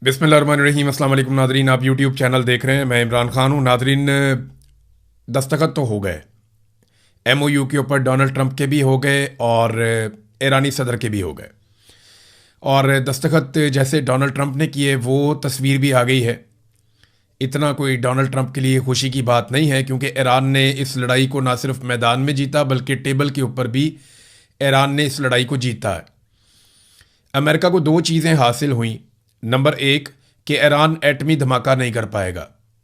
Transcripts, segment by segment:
बिस्मिल्लाहिर्रहमानिर्रहीम। अस्सलाम वालेकुम नादरीन, आप यूट्यूब चैनल देख रहे हैं। मैं इमरान खान हूँ। नादरीन, दस्तखत तो हो गए, एमओयू के ऊपर डोनाल्ड ट्रंप के भी हो गए और ईरानी सदर के भी हो गए। और दस्तखत जैसे डोनाल्ड ट्रंप ने किए वो तस्वीर भी आ गई है। इतना कोई डोनाल्ड ट्रंप के लिए खुशी की बात नहीं है, क्योंकि ईरान ने इस लड़ाई को ना सिर्फ मैदान में जीता बल्कि टेबल के ऊपर भी ईरान ने इस लड़ाई को जीता है। अमेरिका को दो चीज़ें हासिल हुई। नंबर एक, कि ईरान एटमी धमाका नहीं कर पाएगा,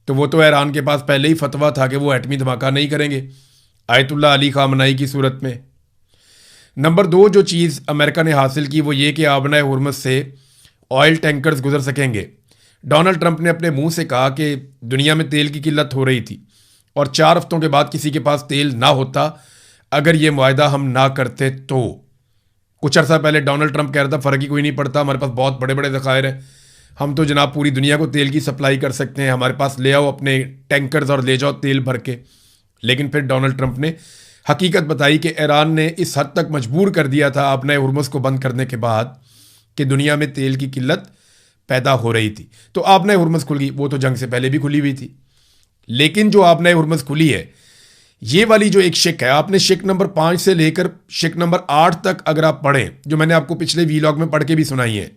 तो वो तो ईरान के पास पहले ही फतवा था कि वो एटमी धमाका नहीं करेंगे आयतुल्ला अली खामनाई की सूरत में। नंबर दो, जो चीज़ अमेरिका ने हासिल की वो ये कि आबना हुर्मुज़ से ऑयल टैंकर्स गुजर सकेंगे। डोनाल्ड ट्रंप ने अपने मुंह से कहा कि दुनिया में तेल की किल्लत हो रही थी और 4 हफ्तों के बाद किसी के पास तेल ना होता अगर ये मुआहदा हम ना करते तो। कुछ अर्सा पहले डोनाल्ड ट्रंप कह रहा था फ़र्क ही कोई नहीं पड़ता, हमारे पास बहुत बड़े बड़े ज़खायर हैं, हम तो जनाब पूरी दुनिया को तेल की सप्लाई कर सकते हैं, हमारे पास ले आओ अपने टैंकर्स और ले जाओ तेल भर के। लेकिन फिर डोनाल्ड ट्रंप ने हकीकत बताई कि ईरान ने इस हद तक मजबूर कर दिया था अपने हुर्मुज़ को बंद करने के बाद कि दुनिया में तेल की किल्लत पैदा हो रही थी। तो आपने हुर्मुज़ खुल गई, वो तो जंग से पहले भी खुली हुई थी। लेकिन जो आपने हुर्मुज़ खुली है, ये वाली जो एक शिक है, आपने शिक नंबर 5 से लेकर शिक नंबर 8 तक अगर आप पढ़ें, जो मैंने आपको पिछले वीलॉग में पढ़ के भी सुनाई है,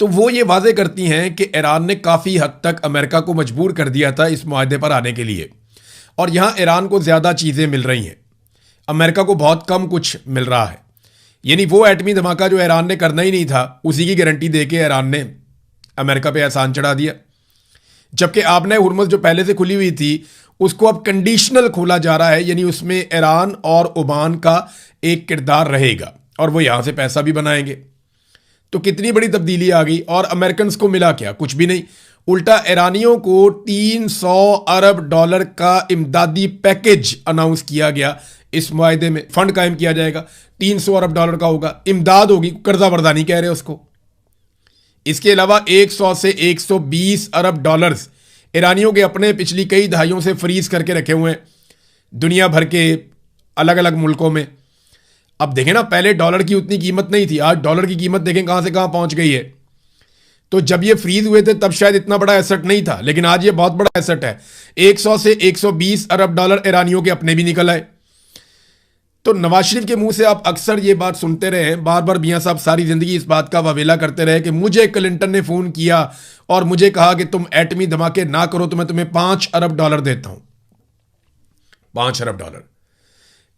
तो वो ये वाजे करती हैं कि ईरान ने काफ़ी हद तक अमेरिका को मजबूर कर दिया था इस मुआहदे पर आने के लिए। और यहाँ ईरान को ज़्यादा चीज़ें मिल रही हैं, अमेरिका को बहुत कम कुछ मिल रहा है। यानी वो एटमी धमाका जो ईरान ने करना ही नहीं था, उसी की गारंटी दे के ईरान ने अमेरिका पे एहसान चढ़ा दिया। जबकि आपने हुर्मुज़ जो पहले से खुली हुई थी उसको अब कंडीशनल खोला जा रहा है, यानी उसमें ईरान और ओमान का एक किरदार रहेगा और वो यहाँ से पैसा भी बनाएंगे। तो कितनी बड़ी तब्दीली आ गई। और अमेरिकन को मिला क्या? कुछ भी नहीं। उल्टा ईरानियों को 300 अरब डॉलर का इमदादी पैकेज अनाउंस किया गया। इस मुआहदे में फंड कायम किया जाएगा, 300 अरब डॉलर का होगा, इमदाद होगी, कर्जा वर्दा नहीं कह रहे उसको। इसके अलावा 100 से 120 अरब डॉलर्स ईरानियों के अपने पिछली कई दहाइयों से फ्रीज करके रखे हुए हैं दुनिया भर के अलग अलग मुल्कों में। अब देखें ना, पहले डॉलर की उतनी कीमत नहीं थी, आज डॉलर की कीमत देखें कहां से कहां पहुंच गई है। तो जब ये फ्रीज हुए थे तब शायद इतना बड़ा एसेट नहीं था, लेकिन आज ये बहुत बड़ा एसेट है। 100 से 120 अरब डॉलर ईरानियों के अपने भी निकल आए। तो नवाज शरीफ के मुंह से आप अक्सर ये बात सुनते रहे, बार बार मियां साहब सारी जिंदगी इस बात का वावेला करते रहे कि मुझे क्लिंटन ने फोन किया और मुझे कहा कि तुम एटमी धमाके ना करो तो मैं तुम्हें 5 अरब डॉलर देता हूं। 5 अरब डॉलर,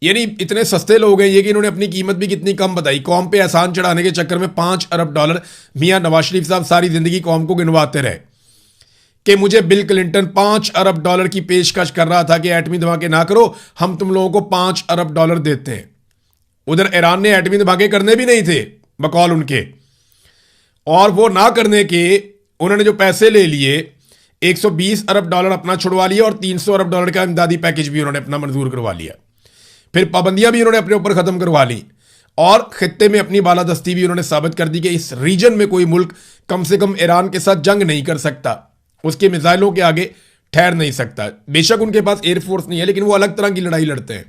यानी इतने सस्ते लोग हैं ये कि इन्होंने अपनी कीमत भी कितनी कम बताई। कौम पे एहसान चढ़ाने के चक्कर में 5 अरब डॉलर मियां नवाज शरीफ साहब सारी जिंदगी कौम को गिनवाते रहे कि मुझे बिल क्लिंटन 5 अरब डॉलर की पेशकश कर रहा था कि एटमी धमाके ना करो, हम तुम लोगों को 5 अरब डॉलर देते हैं। उधर ईरान ने एटमी धमाके करने भी नहीं थे बकौल उनके, और वो ना करने के उन्होंने जो पैसे ले लिए 120 अरब डॉलर अपना छुड़वा लिया और 300 अरब डॉलर का इमदादी पैकेज भी उन्होंने अपना मंजूर करवा लिया। फिर पाबंदियां भी उन्होंने अपने ऊपर खत्म करवा ली और खित्ते में अपनी बालादस्ती भी उन्होंने साबित कर दी कि इस रीजन में कोई मुल्क कम से कम ईरान के साथ जंग नहीं कर सकता, उसके मिसाइलों के आगे ठहर नहीं सकता। बेशक उनके पास एयरफोर्स नहीं है, लेकिन वो अलग तरह की लड़ाई लड़ते हैं।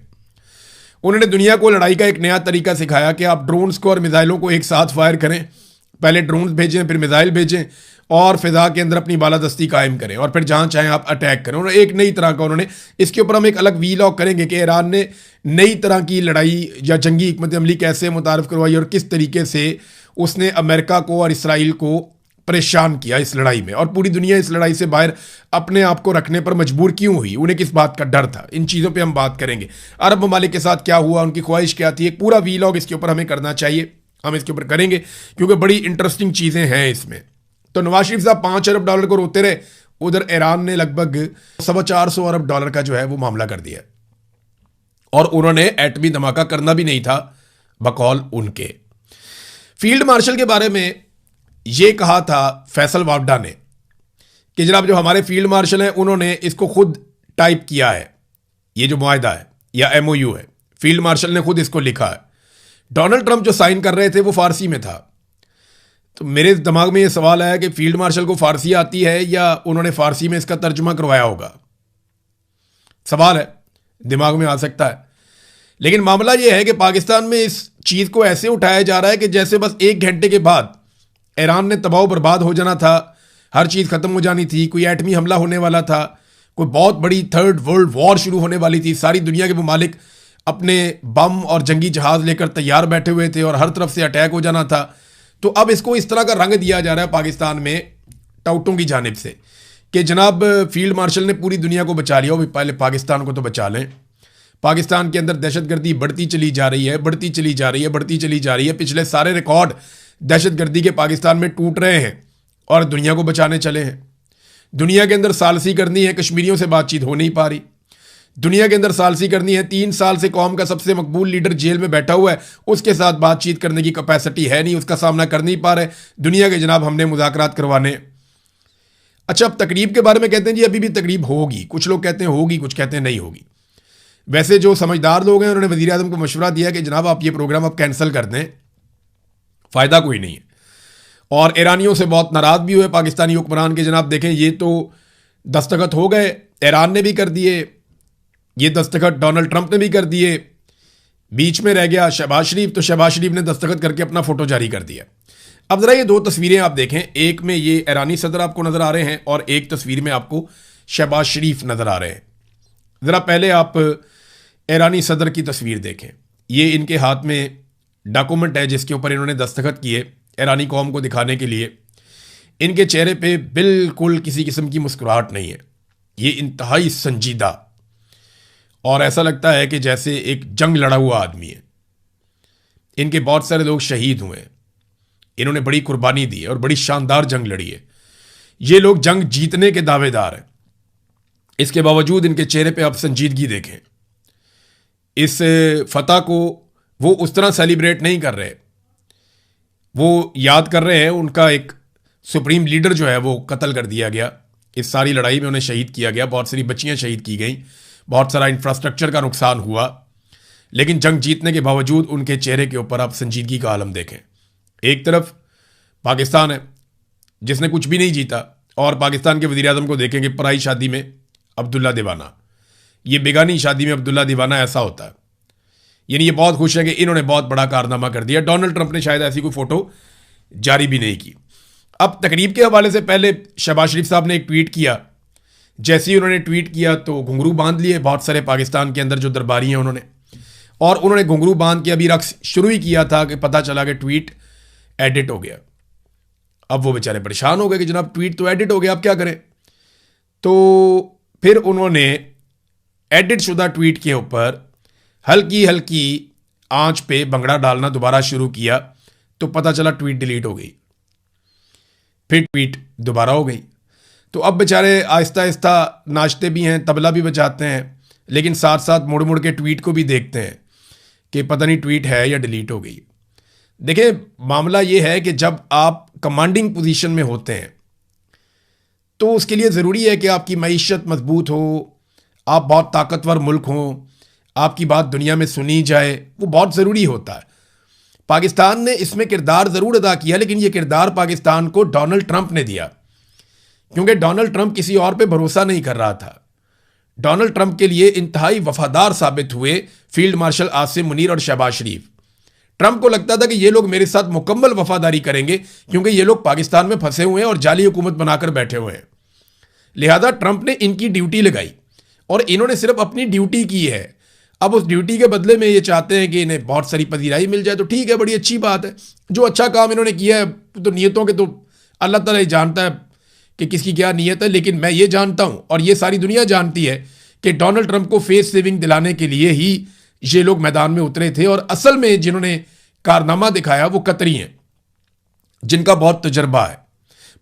उन्होंने दुनिया को लड़ाई का एक नया तरीका सिखाया कि आप ड्रोन्स को और मिसाइलों को एक साथ फायर करें, पहले ड्रोन्स भेजें फिर मिसाइल भेजें और फिजा के अंदर अपनी बालादस्ती कायम करें और फिर जहां चाहें आप अटैक करें। और एक नई तरह का उन्होंने, इसके ऊपर हम एक अलग वीलॉग करेंगे कि ईरान ने नई तरह की लड़ाई या जंगी हिकमत अमली कैसे मुतारफ करवाई और किस तरीके से उसने अमेरिका को और इसराइल को परेशान किया इस लड़ाई में, और पूरी दुनिया इस लड़ाई से बाहर अपने आप को रखने पर मजबूर क्यों हुई, उन्हें किस बात का डर था। इन चीज़ों पे हम बात करेंगे। अरब ममालिक के साथ क्या हुआ, उनकी ख्वाहिश क्या थी, एक पूरा वीलॉग इसके ऊपर हमें करना चाहिए, हम इसके ऊपर करेंगे क्योंकि बड़ी इंटरेस्टिंग चीज़ें हैं इसमें। तो नवाज शरीफ साहब 5 अरब डॉलर को रोते रहे, उधर ईरान ने लगभग 450 अरब डॉलर का जो है वो मामला कर दिया और उन्होंने एटमी धमाका करना भी नहीं था बकौल उनके। फील्ड मार्शल के बारे में ये कहा था फैसल वावडा ने कि जनाब जो हमारे फील्ड मार्शल हैं उन्होंने इसको खुद टाइप किया है, ये जो मुआहदा है या एमओयू है, फील्ड मार्शल ने खुद इसको लिखा है। डोनाल्ड ट्रंप जो साइन कर रहे थे वो फारसी में था। तो मेरे दिमाग में ये सवाल आया कि फील्ड मार्शल को फारसी आती है या उन्होंने फारसी में इसका तर्जुमा करवाया होगा। सवाल है, दिमाग में आ सकता है। लेकिन मामला यह है कि पाकिस्तान में इस चीज़ को ऐसे उठाया जा रहा है कि जैसे बस 1 घंटे के बाद ईरान ने तबाह बर्बाद हो जाना था, हर चीज़ ख़त्म हो जानी थी, कोई एटमी हमला होने वाला था, कोई बहुत बड़ी थर्ड वर्ल्ड वॉर शुरू होने वाली थी, सारी दुनिया के ममालिक अपने बम और जंगी जहाज़ लेकर तैयार बैठे हुए थे और हर तरफ से अटैक हो जाना था। तो अब इसको इस तरह का रंग दिया जा रहा है पाकिस्तान में टाउटों की जानिब से कि जनाब फील्ड मार्शल ने पूरी दुनिया को बचा लिया, वो पहले पाकिस्तान को तो बचा लें। पाकिस्तान के अंदर दहशतगर्दी बढ़ती चली जा रही है, बढ़ती चली जा रही है, बढ़ती चली जा रही है। पिछले सारे रिकॉर्ड दहशतगर्दी के पाकिस्तान में टूट रहे हैं और दुनिया को बचाने चले हैं। दुनिया के अंदर सालसी करनी है, कश्मीरियों से बातचीत हो नहीं पा रही। दुनिया के अंदर सालसी करनी है, 3 साल से कौम का सबसे मकबूल लीडर जेल में बैठा हुआ है, उसके साथ बातचीत करने की कैपेसिटी है नहीं, उसका सामना कर नहीं पा रहे दुनिया के। जनाब हमने मुज़ाकरात करवाने। अच्छा, अब तकरीब के बारे में कहते हैं जी अभी भी तकरीब होगी, कुछ लोग कहते हैं होगी, कुछ कहते हैं नहीं होगी। वैसे जो समझदार लोग हैं उन्होंने वज़ीर आज़म को मशवरा दिया कि जनाब आप ये प्रोग्राम अब कैंसिल कर दें, फ़ायदा कोई नहीं है। और ईरानियों से बहुत नाराज़ भी हुए पाकिस्तानी हुक्मरान के, जनाब देखें ये तो दस्तखत हो गए, ईरान ने भी कर दिए, ये दस्तखत डोनाल्ड ट्रंप ने भी कर दिए, बीच में रह गया शहबाज शरीफ, तो शहबाज शरीफ ने दस्तखत करके अपना फ़ोटो जारी कर दिया। अब ज़रा ये 2 तस्वीरें आप देखें, एक में ये ईरानी सदर आपको नज़र आ रहे हैं और एक तस्वीर में आपको शहबाज शरीफ नज़र आ रहे हैं। ज़रा पहले आप ईरानी सदर की तस्वीर देखें, ये इनके हाथ में डॉक्यूमेंट है जिसके ऊपर इन्होंने दस्तखत किए ईरानी कौम को दिखाने के लिए। इनके चेहरे पे बिल्कुल किसी किस्म की मुस्कुराहट नहीं है, ये इंतहाई संजीदा और ऐसा लगता है कि जैसे एक जंग लड़ा हुआ आदमी है। इनके बहुत सारे लोग शहीद हुए हैं, इन्होंने बड़ी कुर्बानी दी है और बड़ी शानदार जंग लड़ी है। ये लोग जंग जीतने के दावेदार हैं, इसके बावजूद इनके चेहरे पे आप संजीदगी देखें। इस फतह को वो उस तरह सेलिब्रेट नहीं कर रहे, वो याद कर रहे हैं उनका एक सुप्रीम लीडर जो है वो कत्ल कर दिया गया, इस सारी लड़ाई में उन्हें शहीद किया गया, बहुत सारी बच्चियां शहीद की गई, बहुत सारा इंफ्रास्ट्रक्चर का नुकसान हुआ, लेकिन जंग जीतने के बावजूद उनके चेहरे के ऊपर आप संजीदगी का आलम देखें। एक तरफ पाकिस्तान है जिसने कुछ भी नहीं जीता और पाकिस्तान के वज़ीर आज़म को देखेंगे पराई शादी में अब्दुल्ला दीवाना, ये बेगानी शादी में अब्दुल्ला दीवाना ऐसा होता है। यानी ये बहुत खुश है कि इन्होंने बहुत बड़ा कारनामा कर दिया। डोनाल्ड ट्रंप ने शायद ऐसी कोई फ़ोटो जारी भी नहीं की। अब तकरीब के हवाले से पहले शहबाज शरीफ साहब ने एक ट्वीट किया, जैसे ही उन्होंने ट्वीट किया तो घुंघरू बांध लिए बहुत सारे पाकिस्तान के अंदर जो दरबारी हैं उन्होंने, और उन्होंने घुंघरू बांध के अभी रक्स शुरू ही किया था कि पता चला कि ट्वीट एडिट हो गया। अब वो बेचारे परेशान हो गए कि जनाब ट्वीट तो एडिट हो गया, अब क्या करें। तो फिर उन्होंने एडिट शुदा ट्वीट के ऊपर हल्की हल्की आंच पे भंगड़ा डालना दोबारा शुरू किया, तो पता चला ट्वीट डिलीट हो गई, फिर ट्वीट दोबारा हो गई। तो अब बेचारे आहिस्ता आहिस्ता नाचते भी हैं, तबला भी बजाते हैं, लेकिन साथ साथ मुड़ मुड़ के ट्वीट को भी देखते हैं कि पता नहीं ट्वीट है या डिलीट हो गई। देखिए मामला ये है कि जब आप कमांडिंग पोजीशन में होते हैं तो उसके लिए ज़रूरी है कि आपकी मईशत मजबूत हो, आप बहुत ताकतवर मुल्क हों, आपकी बात दुनिया में सुनी जाए, वो बहुत ज़रूरी होता है। पाकिस्तान ने इसमें किरदार ज़रूर अदा किया, लेकिन ये किरदार पाकिस्तान को डोनाल्ड ट्रंप ने दिया, क्योंकि डोनाल्ड ट्रंप किसी और पे भरोसा नहीं कर रहा था। डोनाल्ड ट्रंप के लिए इंतहाई वफादार साबित हुए फील्ड मार्शल आसिम मुनीर और शहबाज शरीफ। ट्रंप को लगता था कि ये लोग मेरे साथ मुकम्मल वफादारी करेंगे क्योंकि ये लोग पाकिस्तान में फंसे हुए हैं और जाली हुकूमत बनाकर बैठे हुए हैं। लिहाजा ट्रंप ने इनकी ड्यूटी लगाई और इन्होंने सिर्फ अपनी ड्यूटी की है। अब उस ड्यूटी के बदले में ये चाहते हैं कि इन्हें बहुत सारी पजीराई मिल जाए, तो ठीक है, बड़ी अच्छी बात है। जो अच्छा काम इन्होंने किया है, तो नियतों के तो अल्लाह ताला ही जानता है कि किसकी क्या नीयत है, लेकिन मैं ये जानता हूँ और ये सारी दुनिया जानती है कि डोनाल्ड ट्रंप को फेस सेविंग दिलाने के लिए ही ये लोग मैदान में उतरे थे, और असल में जिन्होंने कारनामा दिखाया वो कतरी हैं, जिनका बहुत तजर्बा है।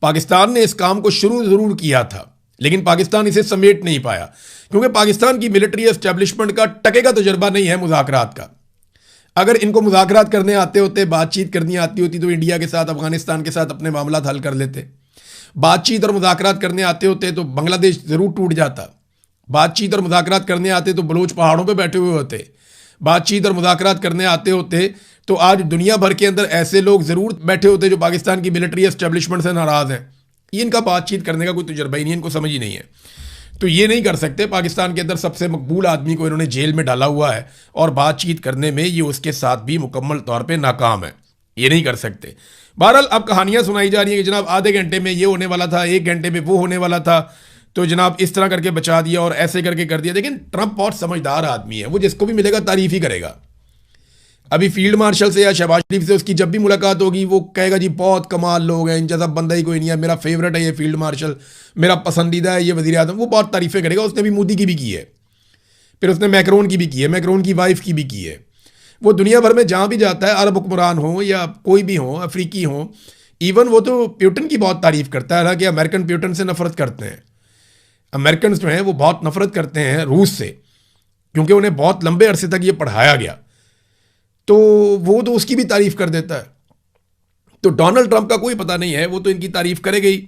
पाकिस्तान ने इस काम को शुरू ज़रूर किया था, लेकिन पाकिस्तान इसे समेट नहीं पाया क्योंकि पाकिस्तान की मिलिट्री एस्टेब्लिशमेंट का टके का तजर्बा नहीं है मुज़ाकरात का। अगर इनको मुज़ाकरात करने आते होते, बातचीत करनी आती होती, तो इंडिया के साथ, अफगानिस्तान के साथ अपने मामला हल कर लेते। बातचीत और मुज़ाकरात करने आते होते तो बांग्लादेश ज़रूर टूट जाता। बातचीत और मुज़ाकरात करने आते तो बलोच पहाड़ों पर बैठे हुए होते। बातचीत और मुज़ाकरात करने आते होते तो आज दुनिया भर के अंदर ऐसे लोग ज़रूर बैठे होते जो पाकिस्तान की मिलिट्री एस्टेब्लिशमेंट से नाराज़ हैं। इनका बातचीत करने का कोई तजुर्बा ही नहीं, इनको समझ ही नहीं है, तो ये नहीं कर सकते। पाकिस्तान के अंदर सबसे मकबूल आदमी को इन्होंने जेल में डाला हुआ है और बातचीत करने में ये उसके साथ भी मुकम्मल तौर पे नाकाम है, ये नहीं कर सकते। बहरहाल अब कहानियां सुनाई जा रही हैं कि जनाब आधे घंटे में ये होने वाला था, 1 घंटे में वो होने वाला था, तो जनाब इस तरह करके बचा दिया और ऐसे करके कर दिया। लेकिन ट्रंप बहुत समझदार आदमी है, वो जिसको भी मिलेगा तारीफ ही करेगा। अभी फील्ड मार्शल से या शहबाज शरीफ से उसकी जब भी मुलाकात होगी वो कहेगा जी बहुत कमाल लोग हैं, इन जैसा बंदा ही कोई नहीं है, मेरा फेवरेट है ये फील्ड मार्शल, मेरा पसंदीदा है ये वज़ीर आज़म। वो बहुत तारीफ़ें करेगा। उसने भी मोदी की भी की है, फिर उसने मैक्रोन की भी की है, मैक्रोन की वाइफ की भी की है। वो दुनिया भर में जहाँ भी जाता है, अरब हुक्मरान हो या कोई भी हो, अफ्रीकी हो, इवन वो तो प्यूटन की बहुत तारीफ़ करता है। हालांकि अमेरिकन प्यूटन से नफरत करते हैं। अमेरिकन जो हैं वो बहुत नफरत करते हैं रूस से, क्योंकि उन्हें बहुत लंबे अरसे तक ये पढ़ाया गया, तो वो तो उसकी भी तारीफ कर देता है। तो डोनाल्ड ट्रंप का कोई पता नहीं है, वो तो इनकी तारीफ करेगा ही।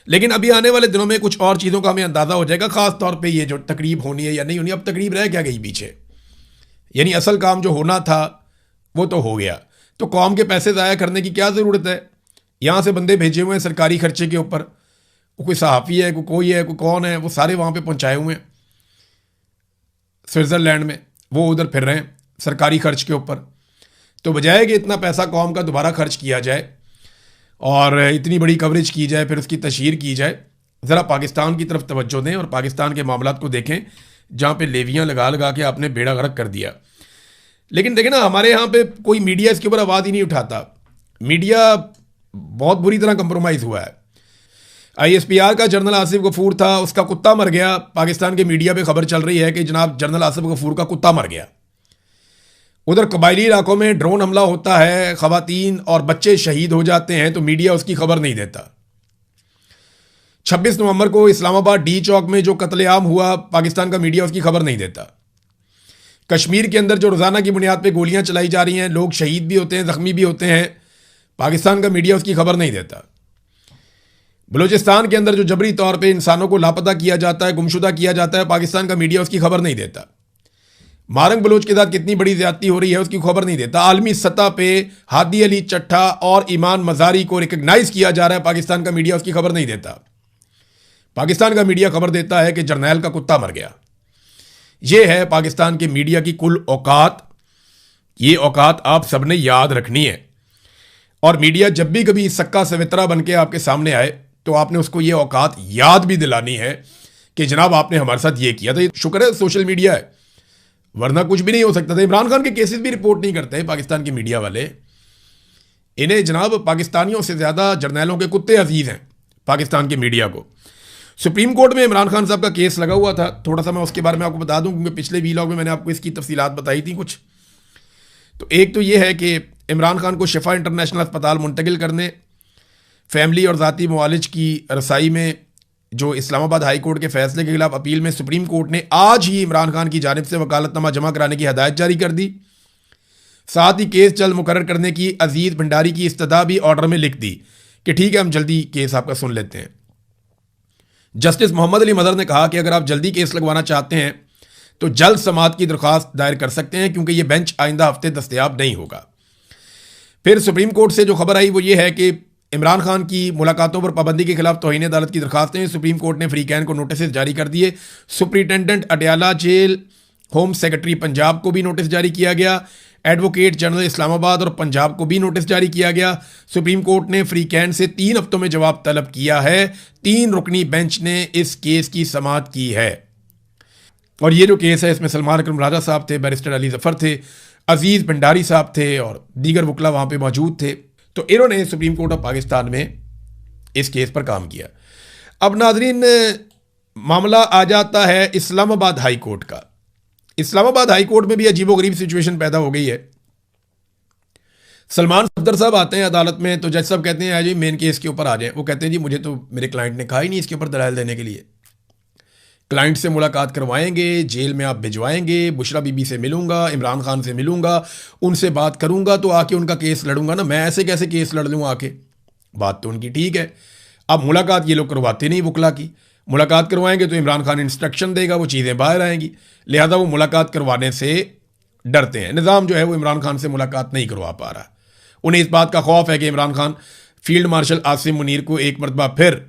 लेकिन अभी आने वाले दिनों में कुछ और चीज़ों का हमें अंदाज़ा हो जाएगा, खास तौर पे ये जो तकरीब होनी है या नहीं होनी। अब तकरीब रह क्या गई पीछे, यानी असल काम जो होना था वो तो हो गया। तो कौम के पैसे ज़ाया करने की क्या ज़रूरत है? यहाँ से बंदे भेजे हुए हैं सरकारी खर्चे के ऊपर, वो कोई सहाफ़ी है, कोई है, कोई कौन है, वो सारे वहाँ पे पहुँचाए हुए हैं स्विट्ज़रलैंड में, वो उधर फिर रहे हैं सरकारी खर्च के ऊपर। तो बजाय कि इतना पैसा कौम का दोबारा खर्च किया जाए और इतनी बड़ी कवरेज की जाए, फिर उसकी तशहीर की जाए, ज़रा पाकिस्तान की तरफ तवज्जो दें और पाकिस्तान के मामलात को देखें, जहाँ पे लेवियाँ लगा लगा के आपने बेड़ा गर्क कर दिया। लेकिन देखें ना, हमारे यहाँ पे कोई मीडिया इसके ऊपर आवाज़ ही नहीं उठाता। मीडिया बहुत बुरी तरह कंप्रोमाइज़ हुआ है। ISPR का जनरल आसिफ गफूर था, उसका कुत्ता मर गया। पाकिस्तान के मीडिया पे खबर चल रही है कि जनाब जनरल आसिफ गफूर का कुत्ता मर गया। उधर कबायली इलाकों में ड्रोन हमला होता है, खवातीन और बच्चे शहीद हो जाते हैं, तो मीडिया उसकी खबर नहीं देता। 26 नवंबर को इस्लामाबाद डी चौक में जो कत्लेआम हुआ, पाकिस्तान का मीडिया उसकी खबर नहीं देता। कश्मीर के अंदर जो रोज़ाना की बुनियाद पे गोलियां चलाई जा रही हैं, लोग शहीद भी होते हैं, ज़ख्मी भी होते हैं, पाकिस्तान का मीडिया उसकी खबर नहीं देता। बलूचिस्तान के अंदर जो जबरी तौर पे इंसानों को लापता किया जाता है, गुमशुदा किया जाता है, पाकिस्तान का मीडिया उसकी खबर नहीं देता। मारंग बलोच के साथ कितनी बड़ी ज्यादती हो रही है, उसकी खबर नहीं देता। आलमी सतह पे हादी अली चट्टा और ईमान मजारी को रिकग्नाइज किया जा रहा है, पाकिस्तान का मीडिया उसकी खबर नहीं देता। पाकिस्तान का मीडिया खबर देता है कि जर्नैल का कुत्ता मर गया। यह है पाकिस्तान के मीडिया की कुल औकात। ये औकात आप सबने याद रखनी है। और मीडिया जब भी कभी सक्का सवित्रा बन के आपके सामने आए, तो आपने उसको ये औकात याद भी दिलानी है कि जनाब आपने हमारे साथ ये किया था। ये शुक्र है सोशल मीडिया है, वरना कुछ भी नहीं हो सकता था। इमरान खान के केसेस भी रिपोर्ट नहीं करते हैं पाकिस्तान के मीडिया वाले। इन्हें जनाब पाकिस्तानियों से ज़्यादा जर्नैलों के कुत्ते अजीज़ हैं पाकिस्तान के मीडिया को। सुप्रीम कोर्ट में इमरान खान साहब का केस लगा हुआ था, थोड़ा सा मैं उसके बारे में आपको बता दूं, क्योंकि पिछले वीलॉग में मैंने आपको इसकी तफसीलात बताई थी कुछ। तो एक तो ये है कि इमरान खान को शिफा इंटरनेशनल अस्पताल मुंतकिल करने, फैमिली और ज़ाती मुआलिज की रसाई में जो इस्लामाबाद हाई कोर्ट के फैसले के खिलाफ अपील में सुप्रीम कोर्ट ने आज ही इमरान खान की जानिब से वकालतनामा जमा कराने की हदायत जारी कर दी। साथ ही केस जल्द मुकर्रर करने की अजीज भंडारी की इस्तदा भी ऑर्डर में लिख दी कि ठीक है, हम जल्दी केस आपका सुन लेते हैं। जस्टिस मोहम्मद अली मदर ने कहा कि अगर आप जल्दी केस लगवाना चाहते हैं तो जल्द समाअत की दरख्वास्त दायर कर सकते हैं, क्योंकि यह बेंच आइंदा हफ्ते दस्तयाब नहीं होगा। फिर सुप्रीम कोर्ट से जो खबर आई वो ये है कि इमरान खान की मुलाकातों पर पाबंदी के खिलाफ तौहीन अदालत की दरखास्तें सुप्रीम कोर्ट ने फ्री कैन को नोटिस जारी कर दिए। Superintendent Adiala jail, home secretary Punjab को भी नोटिस जारी किया गया, एडवोकेट जनरल इस्लामाबाद और पंजाब को भी नोटिस जारी किया गया। सुप्रीम कोर्ट ने फ्री कैन से 3 हफ्तों में जवाब तलब किया है। 3 रुकनी बेंच ने इस केस की समाअत की है। और ये जो केस है इसमें सलमान अकरम राजा साहब थे, बैरिस्टर अली जफर थे, अजीज भंडारी साहब थे और दीगर वकला वहाँ पे मौजूद थे। तो इन्होंने सुप्रीम कोर्ट ऑफ पाकिस्तान में इस केस पर काम किया। अब नाजरीन, मामला आ जाता है इस्लामाबाद हाई कोर्ट का। इस्लामाबाद हाई कोर्ट में भी अजीबोगरीब सिचुएशन पैदा हो गई है। सलमान सफदर साहब आते हैं अदालत में, तो जज साहब कहते हैं आज मेन केस के ऊपर आ जाएं। वो कहते हैं जी मुझे तो मेरे क्लाइंट ने कहा ही नहीं इसके ऊपर दलाइल देने के लिए। क्लाइंट से मुलाकात करवाएंगे, जेल में आप भिजवाएंगे, बुशरा बीबी से मिलूंगा, इमरान खान से मिलूंगा, उनसे बात करूंगा तो आके उनका केस लड़ूंगा ना। मैं ऐसे कैसे केस लड़ लूँ आके? बात तो उनकी ठीक है। अब मुलाकात ये लोग करवाते नहीं वकला की। मुलाकात करवाएंगे तो इमरान खान इंस्ट्रक्शन देगा, वो चीज़ें बाहर आएंगी, लिहाजा वो मुलाकात करवाने से डरते हैं। निज़ाम जो है वो इमरान खान से मुलाकात नहीं करवा पा रहा। उन्हें इस बात का खौफ है कि इमरान खान फील्ड मार्शल आसिम मुनीर को एक मरतबा फिर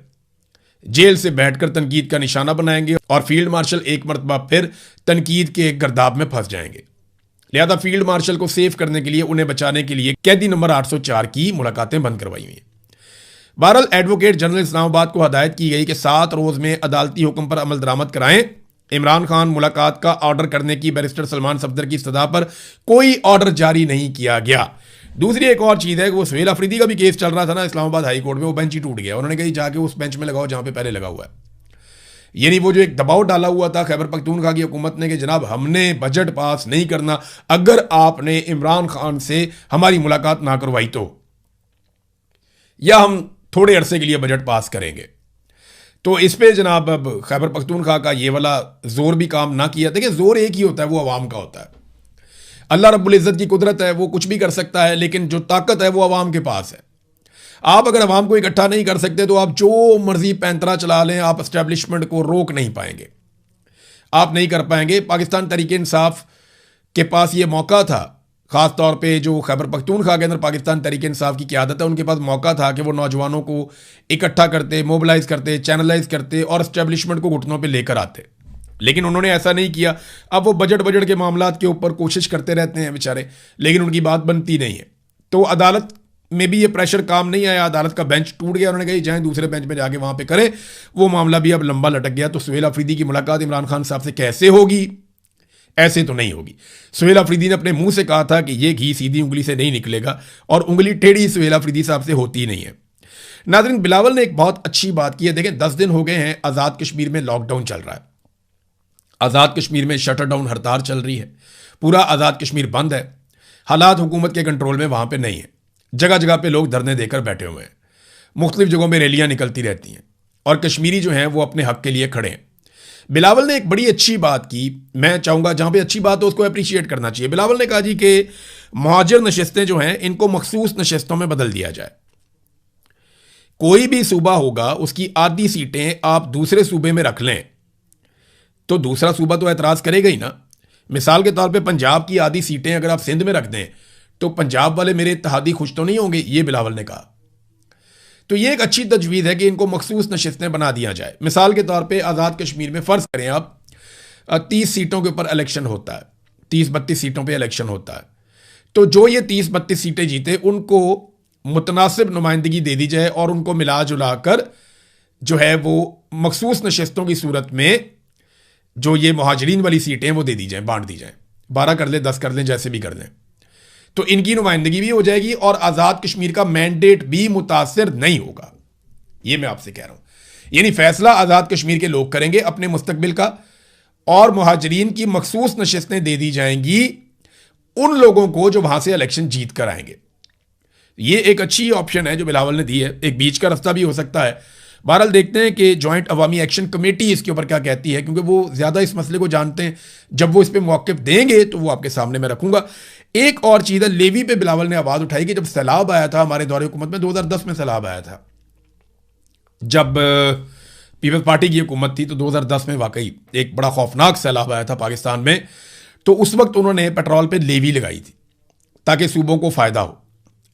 जेल से बैठकर तनकीद का निशाना बनाएंगे और फील्ड मार्शल एक मरतबा फिर तनकीद के एक गर्दाब में फंस जाएंगे। लिहाजा फील्ड मार्शल को सेव करने के लिए, उन्हें बचाने के लिए कैदी नंबर 804 की मुलाकातें बंद करवाई हुई हैं। बहरहाल एडवोकेट जनरल इस्लामाबाद को हदायत की गई कि 7 रोज में अदालती हुक्म पर अमल दरामद कराएं। इमरान खान मुलाकात का ऑर्डर करने की बैरिस्टर सलमान सफदर की सदा पर कोई ऑर्डर जारी नहीं किया गया। दूसरी एक और चीज़ है कि वो सुहेल अफरीदी का भी केस चल रहा था ना इस्लामाबाद हाई कोर्ट में, वो बेंच ही टूट गया। उन्होंने कही जाके उस बेंच में लगाओ जहां पे पहले लगा हुआ है। यानी वो जो एक दबाव डाला हुआ था खैबर पख्तूनख्वा की हुकूमत ने कि जनाब हमने बजट पास नहीं करना अगर आपने इमरान खान से हमारी मुलाकात ना करवाई तो, या हम थोड़े अरसे के लिए बजट पास करेंगे। तो इस पे जनाब अब खैबर पख्तूनख्वा का ये वाला जोर भी काम ना किया। देखिए जोर एक ही होता है, वो अवाम का होता है। अल्लाह रब्बुल इज़्ज़त की कुदरत है, वो कुछ भी कर सकता है, लेकिन जो ताकत है वो अवाम के पास है। आप अगर अवाम को इकट्ठा नहीं कर सकते तो आप जो मर्जी पैंतरा चला लें, आप एस्टेब्लिशमेंट को रोक नहीं पाएंगे, आप नहीं कर पाएंगे। पाकिस्तान तहरीक इंसाफ के पास ये मौका था, ख़ास तौर पे जो खैबर पख्तूनख्वा के अंदर पाकिस्तान तहरीक इंसाफ की क़यादत है, उनके पास मौका था कि वो नौजवानों को इकट्ठा करते, मोबिलाइज करते, चैनलाइज करते और एस्टेब्लिशमेंट को घुटनों पे लेकर आते, लेकिन उन्होंने ऐसा नहीं किया। अब वो बजट के मामलात के ऊपर कोशिश करते रहते हैं बेचारे, लेकिन उनकी बात बनती नहीं है। तो अदालत में भी ये प्रेशर काम नहीं आया, अदालत का बेंच टूट गया। उन्होंने कहा जाएं दूसरे बेंच में जाके वहाँ पे करें, वो मामला भी अब लंबा लटक गया। तो सुहेल अफरीदी की मुलाकात इमरान खान साहब से कैसे होगी? ऐसे तो नहीं होगी। सुहेल अफरीदी ने अपने मुंह से कहा था कि ये घी सीधी उंगली से नहीं निकलेगा, और उंगली टेढ़ी सुहेल अफरीदी साहब से होती ही नहीं है। नाज़रीन, बिलावल ने एक बहुत अच्छी बात की है। देखें, 10 दिन हो गए हैं आज़ाद कश्मीर में लॉकडाउन चल रहा है, आज़ाद कश्मीर में शटर डाउन हड़ताल चल रही है, पूरा आज़ाद कश्मीर बंद है, हालात हुकूमत के कंट्रोल में वहाँ पे नहीं है। जगह जगह पे लोग धरने देकर बैठे हुए हैं, मुख्तलिफ जगहों में रैलियाँ निकलती रहती हैं, और कश्मीरी जो हैं वो अपने हक के लिए खड़े हैं। बिलावल ने एक बड़ी अच्छी बात की, मैं चाहूँगा जहाँ पे अच्छी बात हो उसको अप्रिशिएट करना चाहिए। बिलावल ने कहा जी कि मुहाजिर नशस्तें जो हैं इनको मखसूस नशस्तों में बदल दिया जाए। कोई भी सूबा होगा, उसकी आधी सीटें आप दूसरे सूबे में रख लें तो दूसरा सूबा तो एतराज़ करेगा ही ना। मिसाल के तौर पे पंजाब की आधी सीटें अगर आप सिंध में रख दें तो पंजाब वाले मेरे इत्तेहादी खुश तो नहीं होंगे, ये बिलावल ने कहा। तो ये एक अच्छी तजवीज़ है कि इनको मखसूस नशस्तें बना दिया जाए। मिसाल के तौर पे आज़ाद कश्मीर में फ़र्ज़ करें आप 30 सीटों के ऊपर इलेक्शन होता है, 30-32 सीटों पे इलेक्शन होता है, तो जो ये 30-32 सीटें जीते उनको मुतनासिब नुमाइंदगी दे दी जाए और उनको मिला जुला कर जो है वो मखसूस नशस्तों की सूरत में जो ये मुहाजिरीन वाली सीटें वो दे दी जाएं, बांट दी जाएं, 12 कर लें, 10 कर लें, जैसे भी कर लें, तो इनकी नुमाइंदगी भी हो जाएगी और आज़ाद कश्मीर का मैंडेट भी मुतासिर नहीं होगा। ये मैं आपसे कह रहा हूं, यानी फैसला आज़ाद कश्मीर के लोग करेंगे अपने मुस्तकबिल का, और मुहाजिरीन की मखसूस नशस्तें दे दी जाएंगी उन लोगों को जो वहां से इलेक्शन जीत कर आएंगे। ये एक अच्छी ऑप्शन है जो बिलावल ने दी है, एक बीच का रास्ता भी हो सकता है। बहरहाल देखते हैं कि जॉइंट अवामी एक्शन कमेटी इसके ऊपर क्या कहती है, क्योंकि वो ज़्यादा इस मसले को जानते हैं। जब वो इस पर मौक़िफ़ देंगे तो वो आपके सामने मैं रखूंगा। एक और चीज़ है, लेवी पे बिलावल ने आवाज़ उठाई कि जब सैलाब आया था हमारे दौरे हुकूमत में, 2010 में सैलाब आया था, जब पीपल्स पार्टी की हुकूमत थी, तो 2010 में वाकई एक बड़ा खौफनाक सैलाब आया था पाकिस्तान में। तो उस वक्त उन्होंने पेट्रोल पे लेवी लगाई थी ताकि सूबों को फ़ायदा हो,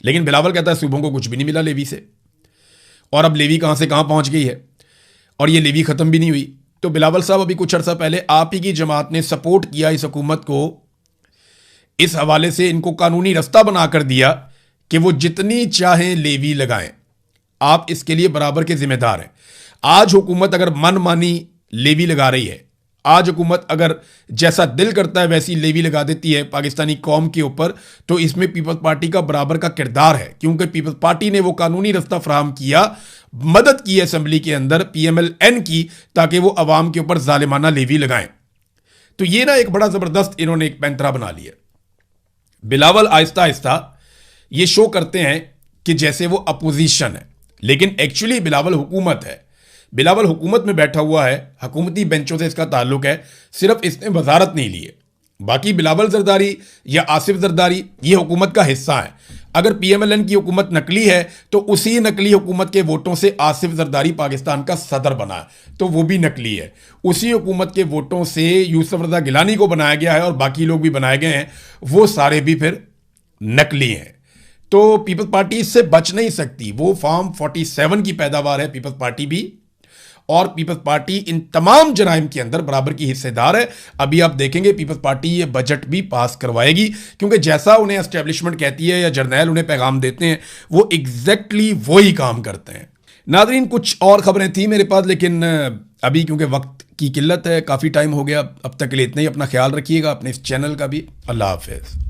लेकिन बिलावल कहता है सूबों को कुछ भी नहीं मिला लेवी से, और अब लेवी कहाँ से कहाँ पहुँच गई है और ये लेवी ख़त्म भी नहीं हुई। तो बिलावल साहब, अभी कुछ अर्सा पहले आप ही की जमात ने सपोर्ट किया इस हुकूमत को, इस हवाले से इनको कानूनी रास्ता बनाकर दिया कि वो जितनी चाहें लेवी लगाएं, आप इसके लिए बराबर के जिम्मेदार हैं। आज हुकूमत अगर मनमानी लेवी लगा रही है, आज हुकूमत अगर जैसा दिल करता है वैसी लेवी लगा देती है पाकिस्तानी कौम के ऊपर, तो इसमें पीपल्स पार्टी का बराबर का किरदार है, क्योंकि पीपल्स पार्टी ने वो कानूनी रास्ता फराहम किया, मदद की असेंबली के अंदर PMLN की, ताकि वो अवाम के ऊपर जालिमाना लेवी लगाएं। तो ये ना एक बड़ा ज़बरदस्त इन्होंने एक पैंतरा बना लिया। बिलावल आहिस्ता आहिस्ता ये शो करते हैं कि जैसे वो अपोजिशन है, लेकिन एक्चुअली बिलावल हुकूमत है। बिलावल हुकूमत में बैठा हुआ है, हुकूमती बेंचों से इसका ताल्लुक है, सिर्फ इसने वजारत नहीं ली है। बाकी बिलावल जरदारी या आसिफ जरदारी ये हुकूमत का हिस्सा है। अगर PMLN की हुकूमत नकली है तो उसी नकली हुकूमत के वोटों से आसिफ जरदारी पाकिस्तान का सदर बना है, तो वो भी नकली है। उसी हुकूमत के वोटों से यूसुफ रज़ा गिलानी को बनाया गया है और बाकी लोग भी बनाए गए हैं, वो सारे भी फिर नकली हैं। तो पीपल्स पार्टी इससे बच नहीं सकती, वो फॉर्म 47 की पैदावार है पीपल्स पार्टी भी, और पीपल्स पार्टी इन तमाम जराइम के अंदर बराबर की हिस्सेदार है। अभी आप देखेंगे पीपल्स पार्टी ये बजट भी पास करवाएगी, क्योंकि जैसा उन्हें एस्टेब्लिशमेंट कहती है या जर्नैल उन्हें पैगाम देते हैं वो एग्जैक्टली वही काम करते हैं। नादरीन, कुछ और खबरें थी मेरे पास, लेकिन अभी क्योंकि वक्त की किल्लत है, काफ़ी टाइम हो गया। अब तक के लिए इतना ही। अपना ख्याल रखिएगा, अपने इस चैनल का भी। अल्लाह हाफिज़।